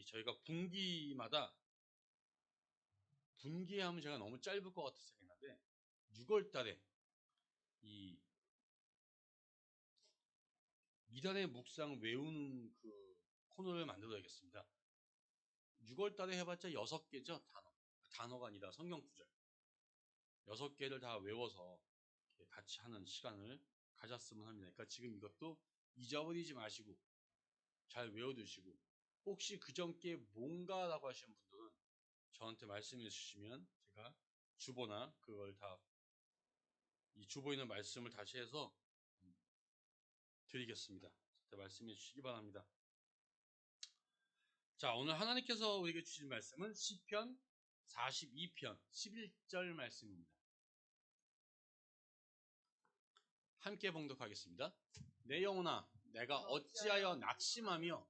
저희가 분기마다 분기하면 제가 너무 짧을 것 같아서 생각하는데 6월 달에 이 이달의 묵상 외우는 그 코너를 만들어야겠습니다. 6월 달에 해봤자 6개죠, 단어가 아니라 성경 구절 6개를 다 외워서 같이 하는 시간을 가졌으면 합니다. 그러니까 지금 이것도 잊어버리지 마시고 잘 외워두시고, 혹시 그전께 뭔가라고 하시는 분들은 저한테 말씀해 주시면 제가 주보나 그걸 다 이 주보에 있는 말씀을 다시 해서 드리겠습니다. 말씀해 주시기 바랍니다. 자, 오늘 하나님께서 우리에게 주신 말씀은 시편 42편 11절 말씀입니다. 함께 봉독하겠습니다. 내 영혼아, 내가 어찌하여 낙심하며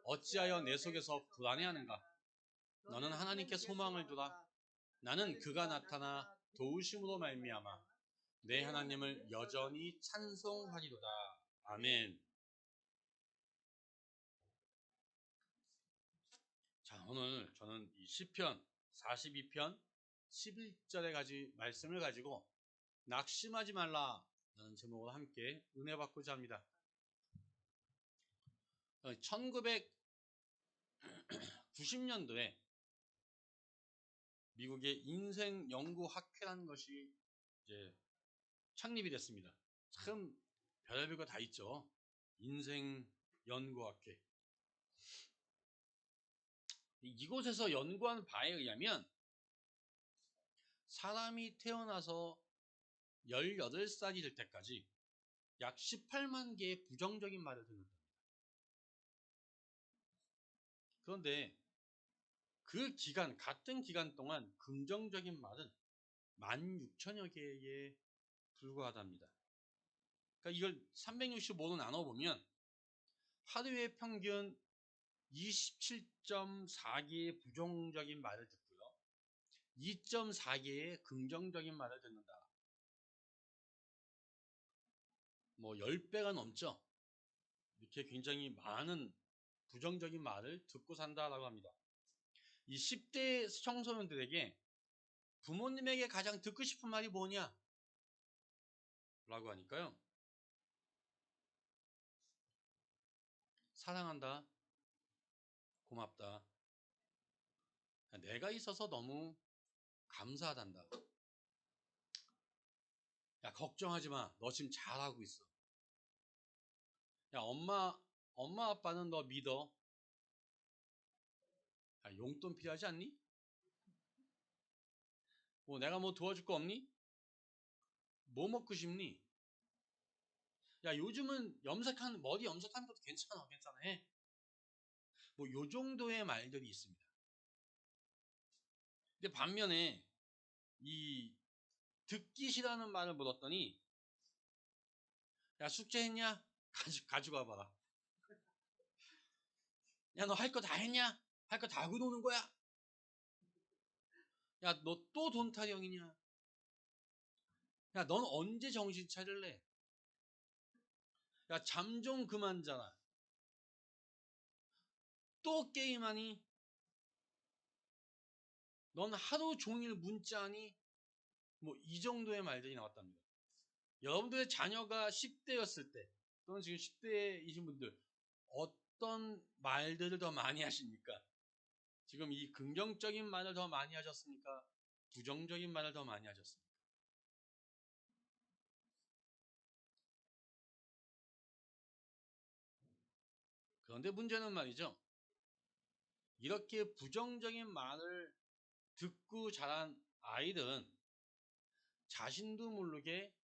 어찌하여 내 속에서 불안해하는가? 너는 하나님께 소망을 두라. 나는 그가 나타나 도우심으로 말미암아 내 하나님을 여전히 찬송하리로다. 아멘. 자, 오늘 저는 이 시편 42편 11절의 말씀을 가지고 낙심하지 말라라는 제목으로 함께 은혜 받고자 합니다. 1990년도에 미국의 인생 연구 학회라는 것이 이제 창립이 됐습니다. 참 별의별 거 다 있죠. 인생 연구학회. 이곳에서 연구한 바에 의하면 사람이 태어나서 18살이 될 때까지 약 18만 개의 부정적인 말을 듣는다. 그런데 그 기간, 같은 기간 동안 긍정적인 말은 16,000여 개에 불과하답니다. 그러니까 이걸 365로 나눠보면 하루에 평균 27.4개의 부정적인 말을 듣고요, 2.4개의 긍정적인 말을 듣는다. 뭐 10배가 넘죠. 이렇게 굉장히 많은 부정적인 말을 듣고 산다라고 합니다. 이 10대 청소년들에게 부모님에게 가장 듣고 싶은 말이 뭐냐? 라고 하니까요, 사랑한다, 고맙다, 내가 있어서 너무 감사하단다, 야 걱정하지 마, 너 지금 잘하고 있어, 야 엄마 아빠는 너 믿어, 야 용돈 필요하지 않니? 뭐 내가 뭐 도와줄 거 없니? 뭐 먹고 싶니? 야 요즘은 머리 염색하는 것도 괜찮아 해. 뭐 요 정도의 말들이 있습니다. 근데 반면에 이 듣기 싫어하는 말을 물었더니, 야 숙제했냐? 가지고 와봐라. 야 너 할 거 다 했냐? 할 거 다 하고 노는 거야? 야 너 또 돈 타령이냐? 야 넌 언제 정신 차릴래? 야 잠 좀 그만 자라. 또 게임하니? 넌 하루 종일 문자하니? 뭐 이 정도의 말들이 나왔답니다. 여러분들의 자녀가 10대였을 때, 또는 지금 10대이신 분들, 어떤 말들을 더 많이 하십니까? 지금 이 긍정적인 말을 더 많이 하셨습니까? 부정적인 말을 더 많이 하셨습니까? 그런데 문제는 말이죠, 이렇게 부정적인 말을 듣고 자란 아이들은 자신도 모르게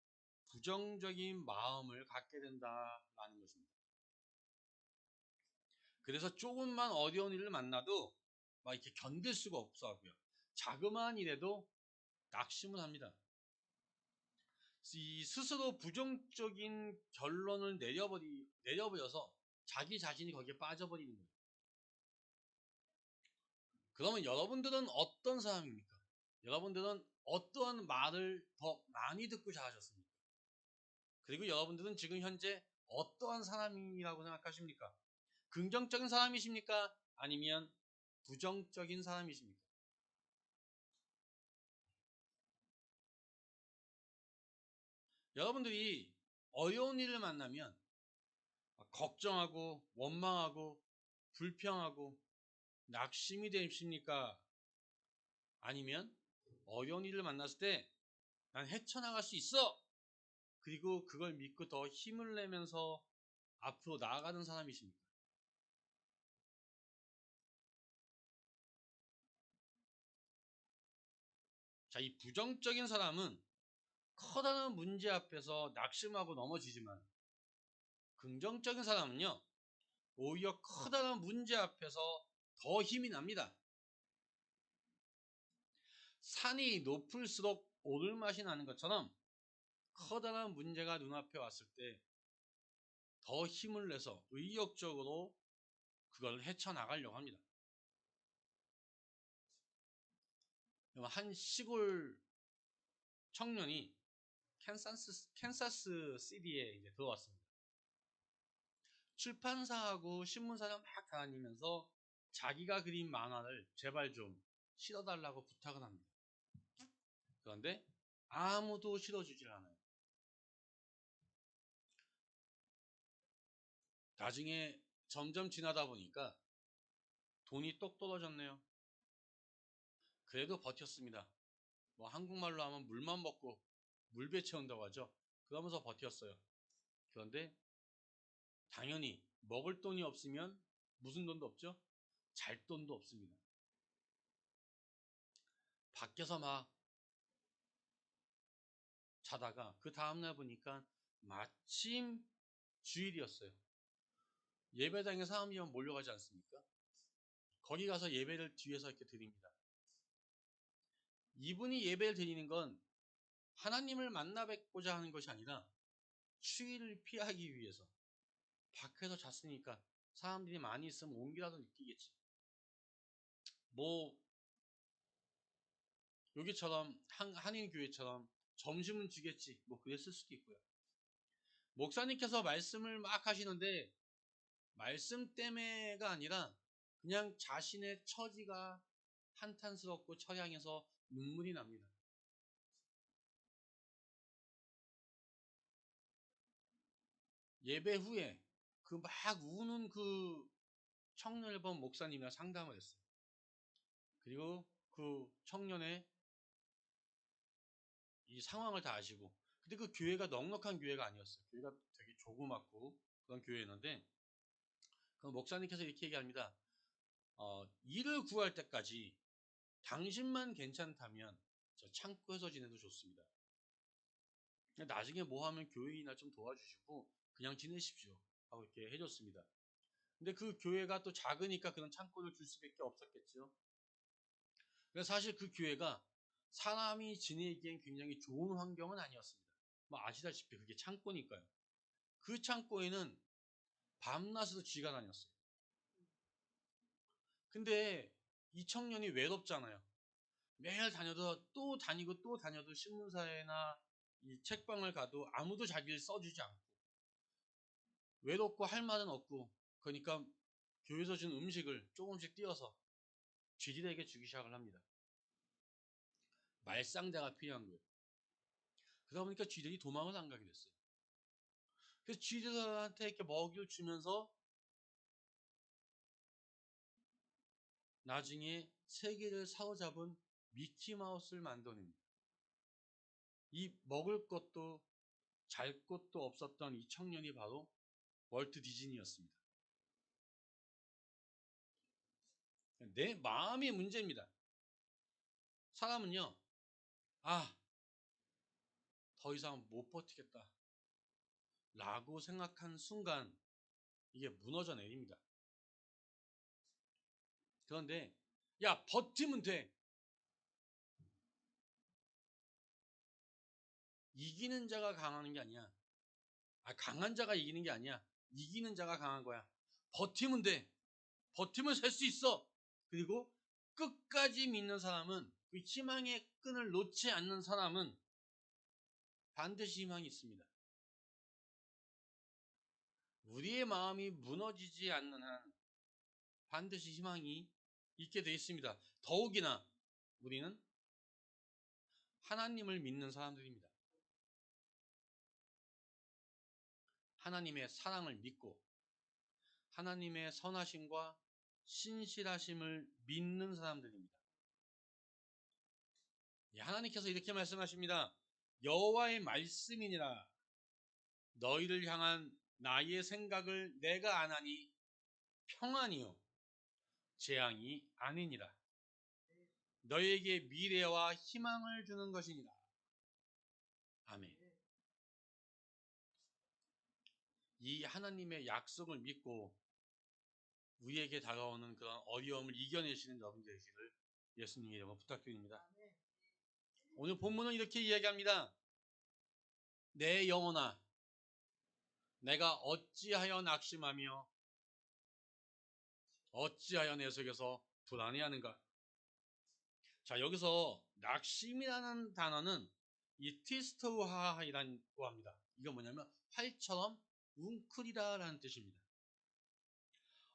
부정적인 마음을 갖게 된다라는 것입니다. 그래서 조금만 어려운 일을 만나도 막 이렇게 견딜 수가 없어 하고요, 자그마한 일에도 낙심을 합니다. 이 스스로 부정적인 결론을 내려버려서 자기 자신이 거기에 빠져버리는 거예요. 그러면 여러분들은 어떤 사람입니까? 여러분들은 어떠한 말을 더 많이 듣고 자라셨습니까? 그리고 여러분들은 지금 현재 어떠한 사람이라고 생각하십니까? 긍정적인 사람이십니까? 아니면 부정적인 사람이십니까? 여러분들이 어려운 일을 만나면 걱정하고 원망하고 불평하고 낙심이 되십니까? 아니면 어려운 일을 만났을 때 난 헤쳐나갈 수 있어! 그리고 그걸 믿고 더 힘을 내면서 앞으로 나아가는 사람이십니까? 자, 이 부정적인 사람은 커다란 문제 앞에서 낙심하고 넘어지지만 긍정적인 사람은요, 오히려 커다란 문제 앞에서 더 힘이 납니다. 산이 높을수록 오르막이 나는 것처럼 커다란 문제가 눈앞에 왔을 때 더 힘을 내서 의욕적으로 그걸 헤쳐나가려고 합니다. 한 시골 청년이 캔사스 시티에 이제 들어왔습니다. 출판사하고 신문사를 막 다니면서 자기가 그린 만화를 제발 좀 실어달라고 부탁을 합니다. 그런데 아무도 실어주질 않아요. 나중에 점점 지나다 보니까 돈이 똑 떨어졌네요. 그래도 버텼습니다. 뭐 한국말로 하면 물만 먹고 물배 채운다고 하죠. 그러면서 버텼어요. 그런데 당연히 먹을 돈이 없으면 무슨 돈도 없죠? 잘 돈도 없습니다. 밖에서 막 자다가 그 다음날 보니까 마침 주일이었어요. 예배당에 사람이 몰려가지 않습니까? 거기 가서 예배를 뒤에서 이렇게 드립니다. 이분이 예배를 드리는 건 하나님을 만나 뵙고자 하는 것이 아니라 추위를 피하기 위해서 밖에서 잤으니까 사람들이 많이 있으면 온기라도 느끼겠지. 뭐 여기처럼 한인교회처럼 점심은 주겠지. 뭐 그랬을 수도 있고요. 목사님께서 말씀을 막 하시는데 말씀 때문에가 아니라 그냥 자신의 처지가 한탄스럽고 처량해서 눈물이 납니다. 예배 후에 그 막 우는 그 청년을 본 목사님이랑 상담을 했어요. 그리고 그 청년의 이 상황을 다 아시고, 근데 그 교회가 넉넉한 교회가 아니었어요. 교회가 되게 조그맣고 그런 교회였는데, 그 목사님께서 이렇게 얘기합니다. 일을 구할 때까지 당신만 괜찮다면 저 창고에서 지내도 좋습니다. 나중에 뭐 하면 교회이나 좀 도와주시고 그냥 지내십시오 하고 이렇게 해줬습니다. 근데 그 교회가 또 작으니까 그런 창고를 줄 수밖에 없었겠죠. 그래서 사실 그 교회가 사람이 지내기엔 굉장히 좋은 환경은 아니었습니다. 뭐 아시다시피 그게 창고니까요. 그 창고에는 밤낮으로 쥐가 다녔어요. 근데 이 청년이 외롭잖아요. 매일 다녀도 또 다니고 또 다녀도 신문사에나 이 책방을 가도 아무도 자기를 써주지 않고 외롭고 할 말은 없고, 그러니까 교회에서 준 음식을 조금씩 띄어서 쥐들에게 주기 시작을 합니다. 말상자가 필요한 거예요. 그러다 보니까 쥐들이 도망을 안 가게 됐어요. 그래서 쥐들한테 이렇게 먹이를 주면서 나중에 세계를 사로잡은 미키마우스를 만들어냅니다. 이 먹을 것도 잘 것도 없었던 이 청년이 바로 월트 디즈니였습니다. 내 마음이 문제입니다. 사람은요, 더 이상 못 버티겠다 라고 생각한 순간 이게 무너져 내립니다. 그런데 야, 버티면 돼. 이기는 자가 강한 게 아니야. 강한 자가 이기는 게 아니야. 이기는 자가 강한 거야. 버티면 돼. 버티면 살 수 있어. 그리고 끝까지 믿는 사람은, 그 희망의 끈을 놓지 않는 사람은 반드시 희망이 있습니다. 우리의 마음이 무너지지 않는 한 반드시 희망이 있게 되어 있습니다. 더욱이나 우리는 하나님을 믿는 사람들입니다. 하나님의 사랑을 믿고 하나님의 선하심과 신실하심을 믿는 사람들입니다. 하나님께서 이렇게 말씀하십니다. 여호와의 말씀이니라. 너희를 향한 나의 생각을 내가 아나니 평안이요 재앙이 아니니라. 너희에게 미래와 희망을 주는 것이니라. 아멘. 이 하나님의 약속을 믿고 우리에게 다가오는 그런 어려움을 이겨내시는 여러분 되시기를 예수님의 이름으로 부탁드립니다. 오늘 본문은 이렇게 이야기합니다. 내 영혼아, 내가 어찌하여 낙심하며 어찌하여 내 속에서 불안해하는가? 자, 여기서 낙심이라는 단어는 이 티스트우하이라고 합니다. 이건 뭐냐면 활처럼 웅크리다라는 뜻입니다.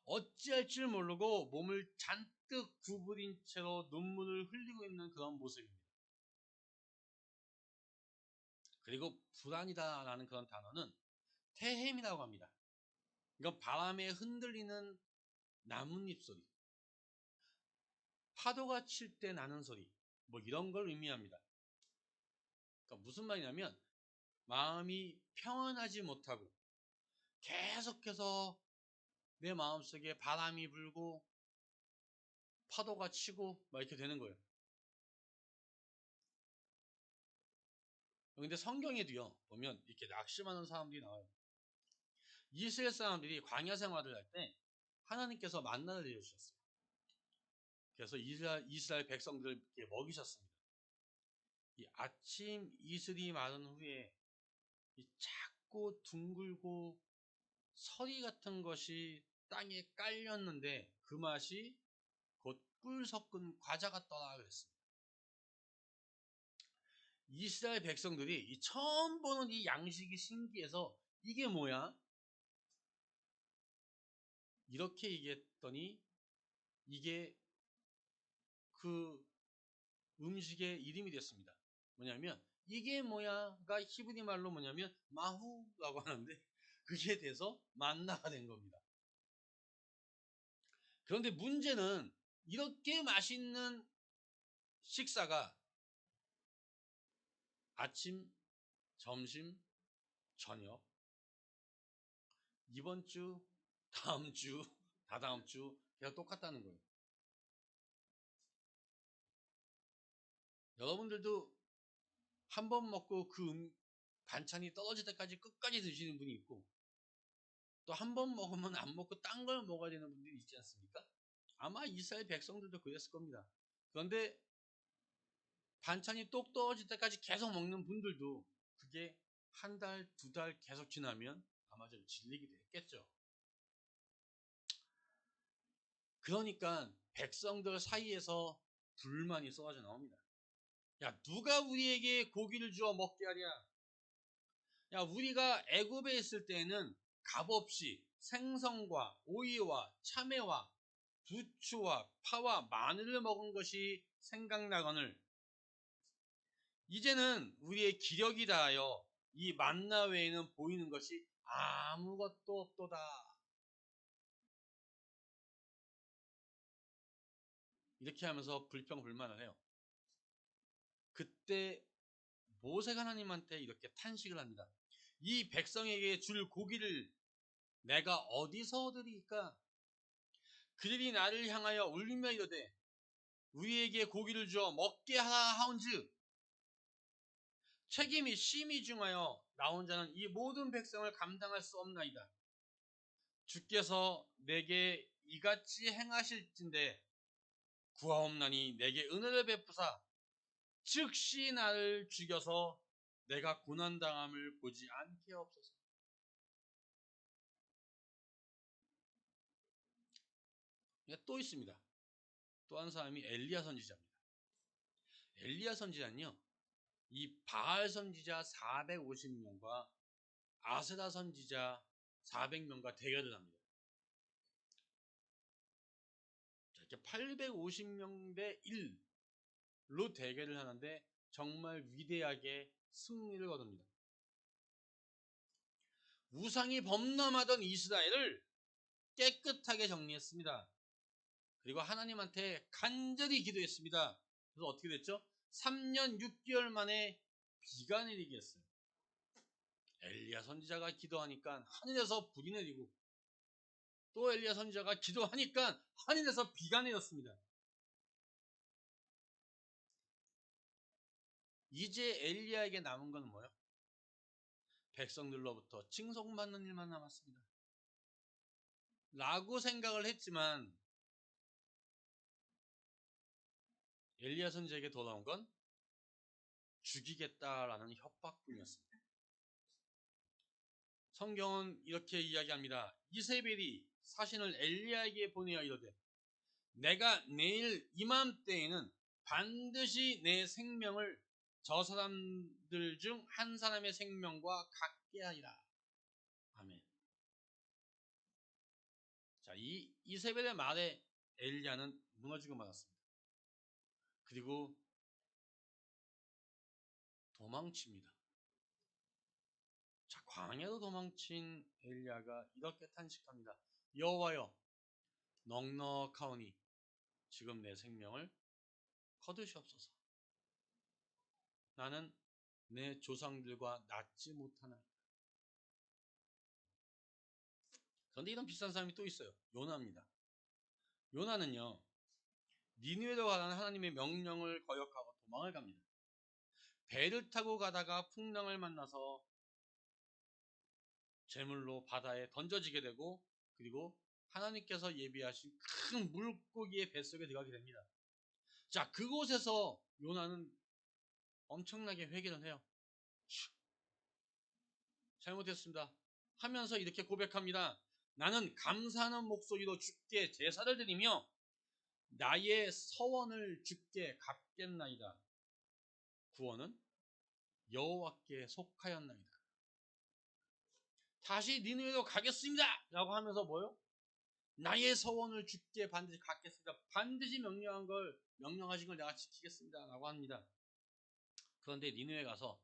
어찌할 줄 모르고 몸을 잔뜩 구부린 채로 눈물을 흘리고 있는 그런 모습입니다. 그리고 불안이다라는 그런 단어는 태햄이라고 합니다. 이건 바람에 흔들리는 나뭇잎 소리, 파도가 칠 때 나는 소리, 뭐 이런 걸 의미합니다. 그러니까 무슨 말이냐면 마음이 평안하지 못하고 계속해서 내 마음속에 바람이 불고 파도가 치고 막 이렇게 되는 거예요. 근데 성경에도요 보면 이렇게 낙심하는 사람들이 나와요. 이스라엘 사람들이 광야 생활을 할 때 하나님께서 만나를 내려주셨어요. 그래서 이스라엘 백성들을 이렇게 먹이셨습니다. 이 아침 이슬이 마른 후에 이 작고 둥글고 서리 같은 것이 땅에 깔렸는데 그 맛이 곧 꿀 섞은 과자 같더라 그랬습니다. 이스라엘 백성들이 이 처음 보는 이 양식이 신기해서 이게 뭐야? 이렇게 얘기했더니 이게 그 음식의 이름이 됐습니다. 뭐냐면 이게 뭐야가 히브리 말로 뭐냐면 마후라고 하는데 그게 돼서 만나가 된 겁니다. 그런데 문제는 이렇게 맛있는 식사가 아침, 점심, 저녁, 이번 주, 다음 주, 다다음 주 계속 똑같다는 거예요. 여러분들도 한 번 먹고 그 반찬이 떨어질 때까지 끝까지 드시는 분이 있고 또 한 번 먹으면 안 먹고 딴 걸 먹어야 되는 분들이 있지 않습니까? 아마 이스라엘 백성들도 그랬을 겁니다. 그런데 반찬이 똑 떨어질 때까지 계속 먹는 분들도 그게 한 달, 두 달 계속 지나면 아마 좀 질리기도 했겠죠. 그러니까 백성들 사이에서 불만이 쏟아져 나옵니다. 야, 누가 우리에게 고기를 주어 먹게 하랴? 야, 우리가 애굽에 있을 때에는 값없이 생선과 오이와 참외와 부추와 파와 마늘을 먹은 것이 생각나거늘 이제는 우리의 기력이 다하여 이 만나 외에는 보이는 것이 아무것도 없도다. 이렇게 하면서 불평불만을 해요. 그때 모세가 하나님한테 이렇게 탄식을 합니다. 이 백성에게 줄 고기를 내가 어디서 얻으리까? 그들이 나를 향하여 울리며 이르되 우리에게 고기를 주어 먹게 하라 하온즉 책임이 심히 중하여 나 혼자는 이 모든 백성을 감당할 수 없나이다. 주께서 내게 이같이 행하실진대 구하옵나니 내게 은혜를 베푸사 즉시 나를 죽여서 내가 고난당함을 보지 않게 없소서. 또 있습니다. 또 한 사람이 엘리야 선지자입니다. 엘리야 선지자는요, 이 바알 선지자 450명과 아세라 선지자 400명과 대결을 합니다. 850명 대 1로 대결을 하는데 정말 위대하게 승리를 거둡니다. 우상이 범람하던 이스라엘을 깨끗하게 정리했습니다. 그리고 하나님한테 간절히 기도했습니다. 그래서 어떻게 됐죠? 3년 6개월 만에 비가 내리게 했어요. 엘리야 선지자가 기도하니까 하늘에서 불이 내리고, 또 엘리야 선지자가 기도하니까 하늘에서 비가 내렸습니다. 이제 엘리야에게 남은 건 뭐예요? 백성들로부터 칭송받는 일만 남았습니다. 라고 생각을 했지만 엘리야 선지자에게 돌아온 건 죽이겠다라는 협박뿐이었습니다. 성경은 이렇게 이야기합니다. 이세벨이 사신을 엘리야에게 보내어 이르되 내가 내일 이맘때에는 반드시 내 생명을 저 사람들 중 한 사람의 생명과 같게 하리라. 아멘. 자, 이 이세벨의 말에 엘리야는 무너지고 말았습니다. 그리고 도망칩니다. 자, 광야로 도망친 엘리야가 이렇게 탄식합니다. 여호와여, 넉넉하오니 지금 내 생명을 거두시옵소서. 나는 내 조상들과 낫지 못하나이다. 그런데 이런 비싼 사람이 또 있어요. 요나입니다. 요나는요, 니느웨로 가라는 하나님의 명령을 거역하고 도망을 갑니다. 배를 타고 가다가 풍랑을 만나서 제물로 바다에 던져지게 되고, 그리고 하나님께서 예비하신 큰 물고기의 뱃속에 들어가게 됩니다. 자, 그곳에서 요나는 엄청나게 회개를 해요. 잘못했습니다 하면서 이렇게 고백합니다. 나는 감사하는 목소리로 주께 제사를 드리며 나의 서원을 주께 갚겠나이다. 구원은 여호와께 속하였나이다. 다시 니느웨로 가겠습니다 라고 하면서 뭐요? 나의 서원을 주께 반드시 갚겠습니다. 반드시 명령하신 걸 내가 지키겠습니다 라고 합니다. 그런데 니느웨 가서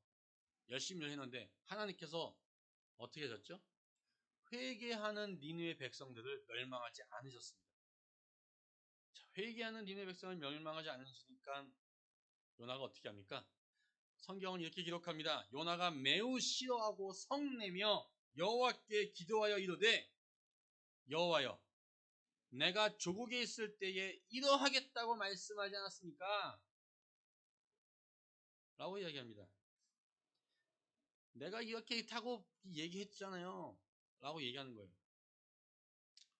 열심히 했는데 하나님께서 어떻게 하셨죠? 회개하는 니느웨 백성들을 멸망하지 않으셨습니다. 자, 회개하는 니느웨 백성을 멸망하지 않으시니까 요나가 어떻게 합니까? 성경은 이렇게 기록합니다. 요나가 매우 싫어하고 성내며 여호와께 기도하여 이르되 여호와여, 내가 조국에 있을 때에 이러하겠다고 말씀하지 않았습니까? 라고 이야기합니다. 내가 이렇게 타고 얘기했잖아요 라고 얘기하는 거예요.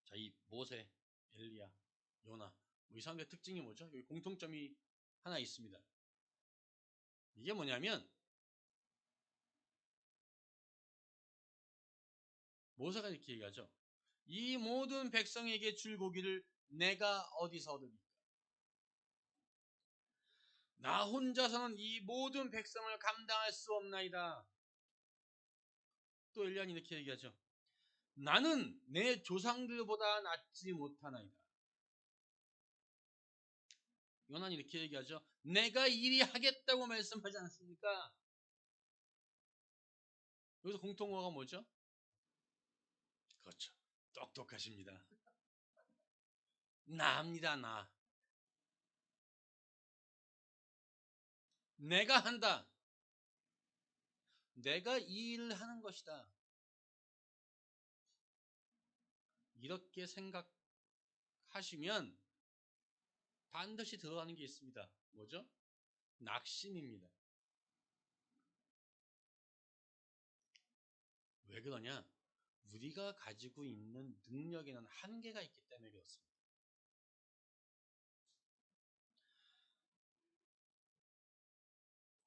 자, 이 모세, 엘리야, 요나, 이 사람들의 특징이 뭐죠? 여기 공통점이 하나 있습니다. 이게 뭐냐면 모세가 이렇게 얘기하죠. 이 모든 백성에게 줄 고기를 내가 어디서 얻으리까? 나 혼자서는 이 모든 백성을 감당할 수 없나이다. 또 엘리야는 이렇게 얘기하죠. 나는 내 조상들보다 낫지 못하나이다. 요나는 이렇게 얘기하죠. 내가 이리 하겠다고 말씀하지 않습니까? 여기서 공통어가 뭐죠? 그렇죠. 똑똑하십니다. 나입니다, 나. 내가 한다. 내가 이 일을 하는 것이다. 이렇게 생각하시면 반드시 들어가는 게 있습니다. 뭐죠? 낙심입니다. 왜 그러냐? 우리가 가지고 있는 능력에는 한계가 있기 때문에 그렇습니다.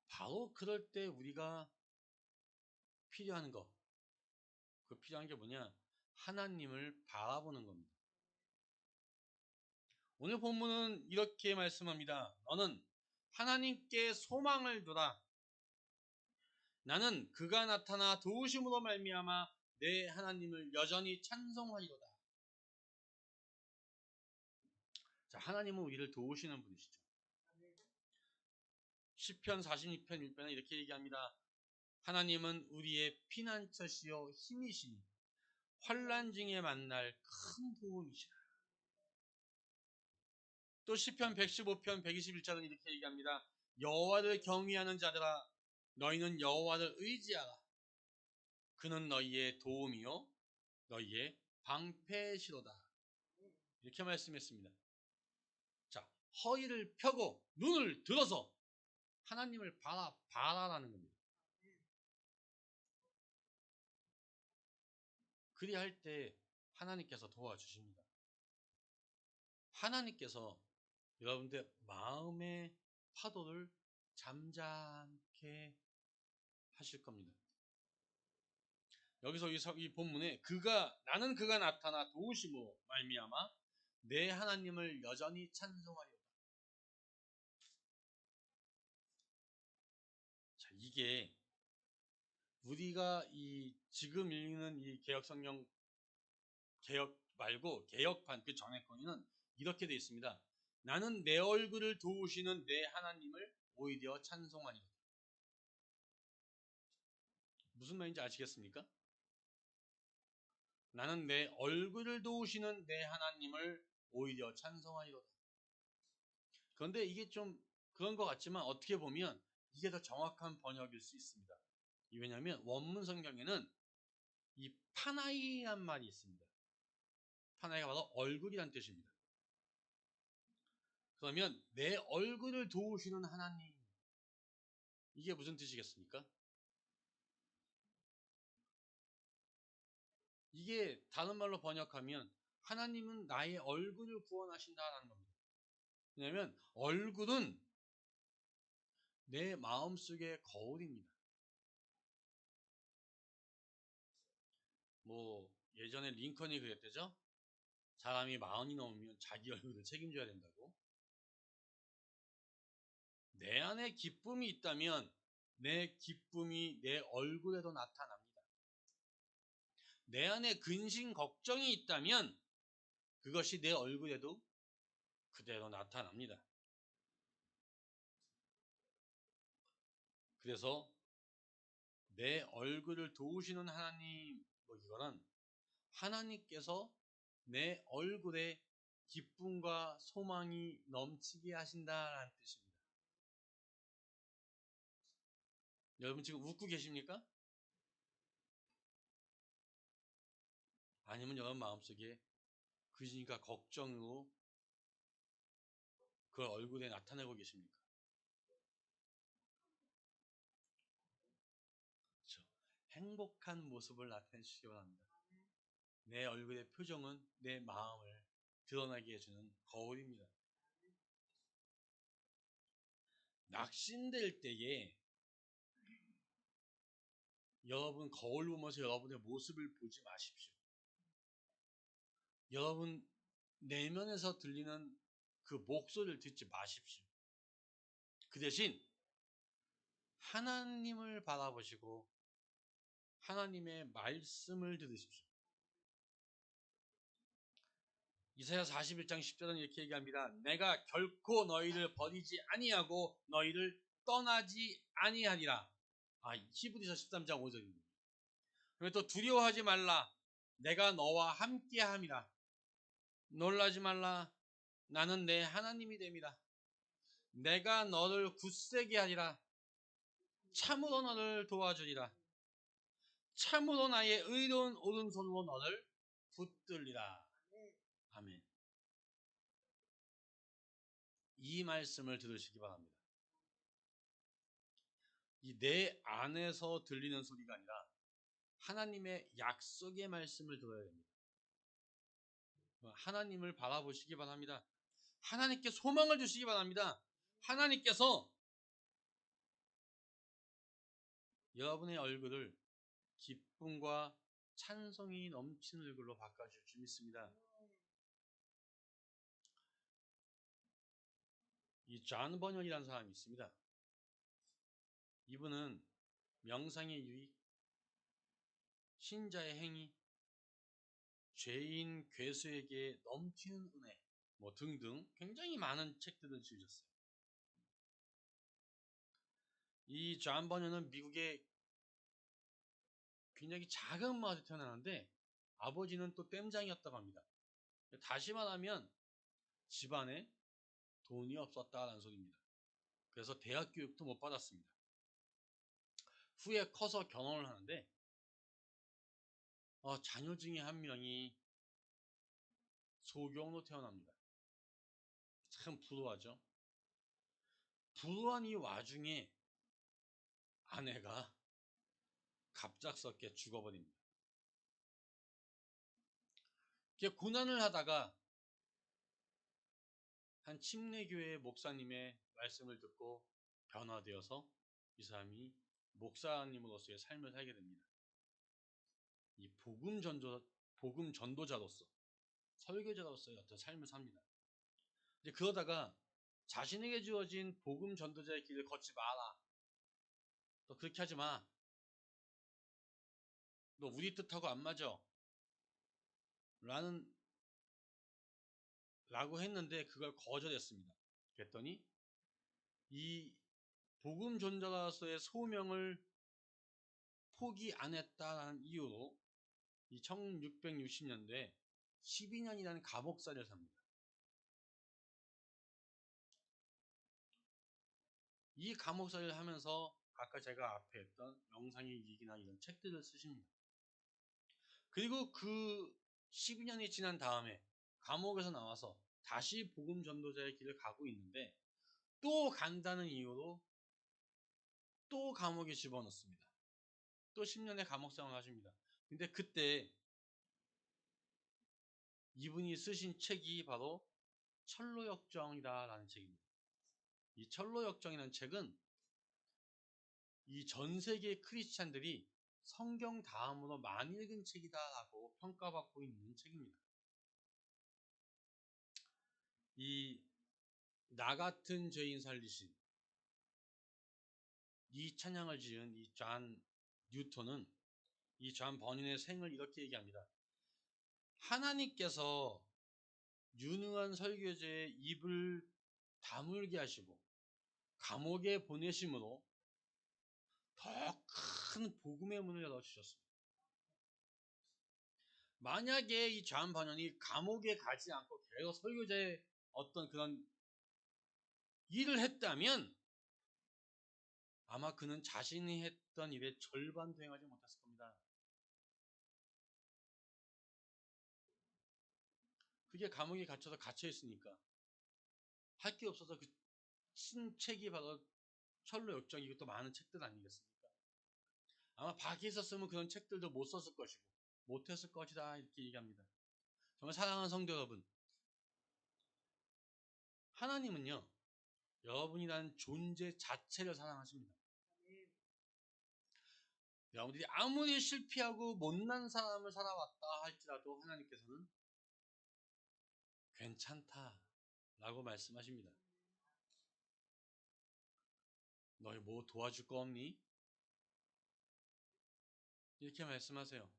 바로 그럴 때 우리가 필요한 거, 그 필요한 게 뭐냐? 하나님을 바라보는 겁니다. 오늘 본문은 이렇게 말씀합니다. 너는 하나님께 소망을 두라. 나는 그가 나타나 도우심으로 말미암아 내 하나님을 여전히 찬송하리로다. 자, 하나님은 우리를 도우시는 분이시죠. 시편 46편 1편은 이렇게 얘기합니다. 하나님은 우리의 피난처시요 힘이시니 환난 중에 만날 큰 도움이시라. 또 시편 115편 121절은 이렇게 얘기합니다. 여호와를 경외하는 자들아 너희는 여호와를 의지하라. 그는 너희의 도움이요 너희의 방패시로다. 이렇게 말씀했습니다. 자, 허리를 펴고 눈을 들어서 하나님을 바라라는 겁니다. 그리할 때 하나님께서 도와주십니다. 하나님께서 여러분들 마음의 파도를 잠잠케 하실 겁니다. 여기서 이 본문에 나는 그가 나타나 도우심으로 말미암아 내 하나님을 여전히 찬송하리로다. 자, 이게 우리가 이 지금 읽는 이 개혁성경 개혁 말고 개혁판 그 전에 거기는 이렇게 되어 있습니다. 나는 내 얼굴을 도우시는 내 하나님을 오히려 찬송하리로다. 무슨 말인지 아시겠습니까? 나는 내 얼굴을 도우시는 내 하나님을 오히려 찬송하리로다. 그런데 이게 좀 그런 것 같지만 어떻게 보면 이게 더 정확한 번역일 수 있습니다. 왜냐하면 원문 성경에는 이 파나이란 말이 있습니다. 파나이가 바로 얼굴이란 뜻입니다. 그러면 내 얼굴을 도우시는 하나님, 이게 무슨 뜻이겠습니까? 이게 다른 말로 번역하면 하나님은 나의 얼굴을 구원하신다라는 겁니다. 왜냐하면 얼굴은 내 마음속의 거울입니다. 뭐 예전에 링컨이 그랬대죠. 사람이 40이 넘으면 자기 얼굴을 책임져야 된다고. 내 안에 기쁨이 있다면 내 기쁨이 내 얼굴에도 나타납니다. 내 안에 근심 걱정이 있다면 그것이 내 얼굴에도 그대로 나타납니다. 그래서 내 얼굴을 도우시는 하나님, 이거는 하나님께서 내 얼굴에 기쁨과 소망이 넘치게 하신다라는 뜻입니다. 여러분 지금 웃고 계십니까? 아니면 여러분 마음속에 근심과 걱정으로 그 얼굴에 나타내고 계십니까? 그렇죠. 행복한 모습을 나타내시기 바랍니다. 내 얼굴의 표정은 내 마음을 드러나게 해주는 거울입니다. 낙심될 때에 여러분 거울 보면서 여러분의 모습을 보지 마십시오. 여러분 내면에서 들리는 그 목소리를 듣지 마십시오. 그 대신 하나님을 바라보시고 하나님의 말씀을 들으십시오. 이사야 41장 10절은 이렇게 얘기합니다. 내가 결코 너희를 버리지 아니하고 너희를 떠나지 아니하리라. 히브리서 13장 5절입니다. 그리고 또 두려워하지 말라. 내가 너와 함께함이라. 놀라지 말라. 나는 내 하나님이 됨이라. 내가 너를 굳세게 하리라. 참으로 너를 도와주리라. 참으로 나의 의로운 오른손으로 너를 붙들리라. 아멘. 이 말씀을 들으시기 바랍니다. 이 내 안에서 들리는 소리가 아니라 하나님의 약속의 말씀을 들어야 됩니다. 하나님을 바라보시기 바랍니다. 하나님께 소망을 주시기 바랍니다. 하나님께서 여러분의 얼굴을 기쁨과 찬송이 넘치는 얼굴로 바꿔줄 줄 믿습니다. 이 존 버년이라는 사람이 있습니다. 이분은 명상의 유익, 신자의 행위, 죄인 괴수에게 넘치는 은혜, 뭐 등등 굉장히 많은 책들을 지으셨어요. 이 존 버녀는 미국의 굉장히 작은 마을에 태어나는데 아버지는 또 댐장이었다고 합니다. 다시 말하면 집안에 돈이 없었다라는 소리입니다. 그래서 대학 교육도 못 받았습니다. 후에 커서 결혼을 하는데 자녀 중에 한 명이 소경으로 태어납니다. 참 불우하죠. 불우한 이 와중에 아내가 갑작스럽게 죽어버립니다. 고난을 하다가 한 침례교회 목사님의 말씀을 듣고 변화되어서 이 사람이 목사님으로서의 삶을 살게 됩니다. 이 복음 전도자로서 설교자로서의 어떤 삶을 삽니다. 이제 그러다가 자신에게 주어진 복음 전도자의 길을 걷지 마라. 너 그렇게 하지 마. 너 우리 뜻하고 안 맞아. 라고 했는데 그걸 거절했습니다. 그랬더니 이 복음 전도자로서의 소명을 포기 안 했다는 이유로 이 1660년대 12년이라는 감옥살이를 삽니다. 이 감옥살이를 하면서 아까 제가 앞에 했던 영상의 이익이나 이런 책들을 쓰십니다. 그리고 그 12년이 지난 다음에 감옥에서 나와서 다시 복음 전도자의 길을 가고 있는데 또 간다는 이유로 또 감옥에 집어넣습니다. 또 10년의 감옥 생활을 하십니다. 근데 그때 이분이 쓰신 책이 바로 철로역정이다라는 책입니다. 이 철로역정이라는 책은 이 전 세계 크리스찬들이 성경 다음으로 많이 읽은 책이다라고 평가받고 있는 책입니다. 이 나 같은 죄인 살리신 이 찬양을 지은 이 존 뉴턴은 이 존 버닌의 생을 이렇게 얘기합니다. 하나님께서 유능한 설교자의 입을 다물게 하시고 감옥에 보내심으로 더 큰 복음의 문을 열어주셨습니다. 만약에 이 존 버닌이 감옥에 가지 않고 계속 설교자의 어떤 그런 일을 했다면 아마 그는 자신이 했던 일의 절반도 행하지 못했을 겁니다. 그게 감옥에 갇혀 있으니까 할 게 없어서 그 쓴 책이 바로 철로 역정이고 또 많은 책들 아니겠습니까? 아마 밖에 있었으면 그런 책들도 못 썼을 것이고 못했을 것이다 이렇게 얘기합니다. 정말 사랑하는 성도 여러분, 하나님은요 여러분이라는 존재 자체를 사랑하십니다. 여러분들이 아무리 실패하고 못난 삶을 살아왔다 할지라도 하나님께서는 괜찮다라고 말씀하십니다. 너희 뭐 도와줄 거 없니? 이렇게 말씀하세요.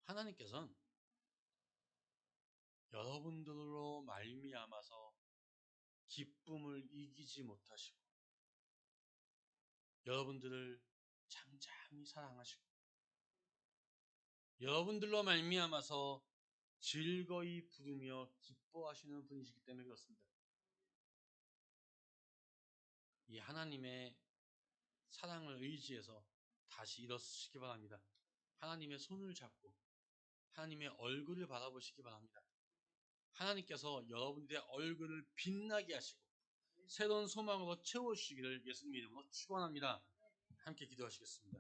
하나님께서는 여러분들로 말미암아서 기쁨을 이기지 못하시고 여러분들을 잠잠히 사랑하시고 여러분들로 말미암아서 즐거이 부르며 기뻐하시는 분이시기 때문에 그렇습니다. 이 하나님의 사랑을 의지해서 다시 일어서시기 바랍니다. 하나님의 손을 잡고 하나님의 얼굴을 바라보시기 바랍니다. 하나님께서 여러분들의 얼굴을 빛나게 하시고 새로운 소망으로 채워주시기를 예수님 이름으로 축원합니다. 함께 기도하시겠습니다.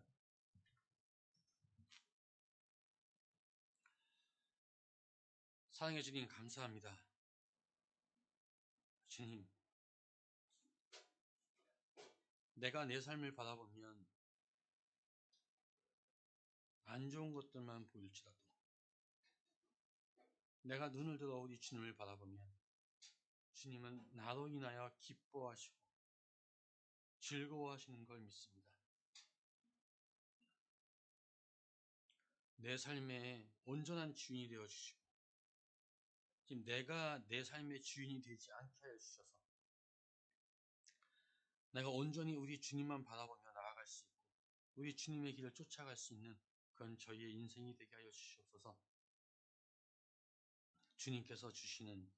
사랑해 주님 감사합니다. 주님, 내가 내 삶을 바라보면 안 좋은 것들만 보일지라도 내가 눈을 들어 우리 주님을 바라보면 주님은 나로 인하여 기뻐하시고 즐거워하시는 걸 믿습니다. 내 삶의 온전한 주인이 되어 주시고 지금 내가 내 삶의 주인이 되지 않게 하여 주셔서 내가 온전히 우리 주님만 바라보며 나아갈 수 있고 우리 주님의 길을 쫓아갈 수 있는 그런 저희의 인생이 되게 하여 주시옵소서. 주님께서 주시는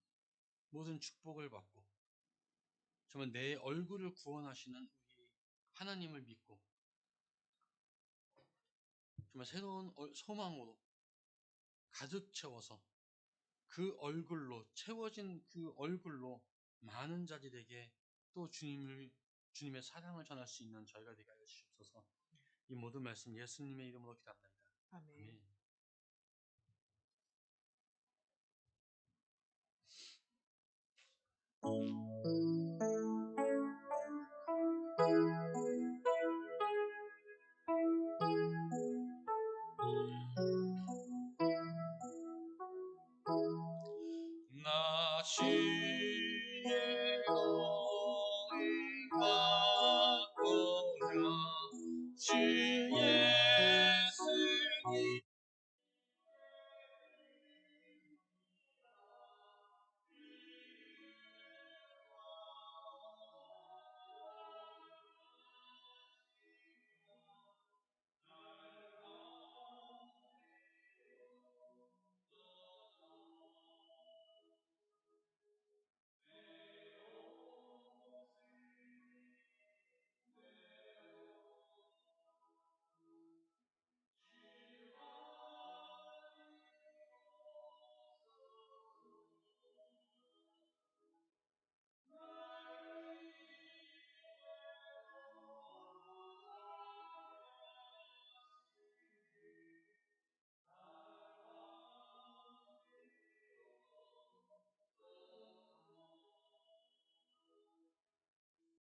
모든 축복을 받고 정말 내 얼굴을 구원하시는 우리 하나님을 믿고 정말 새로운 소망으로 가득 채워서 그 얼굴로 채워진 그 얼굴로 많은 자들에게 또 주님의 사랑을 전할 수 있는 저희가 되게 하여 주시옵소서. 이 모든 말씀 예수님의 이름으로 기도합니다. 아멘. 아멘. 나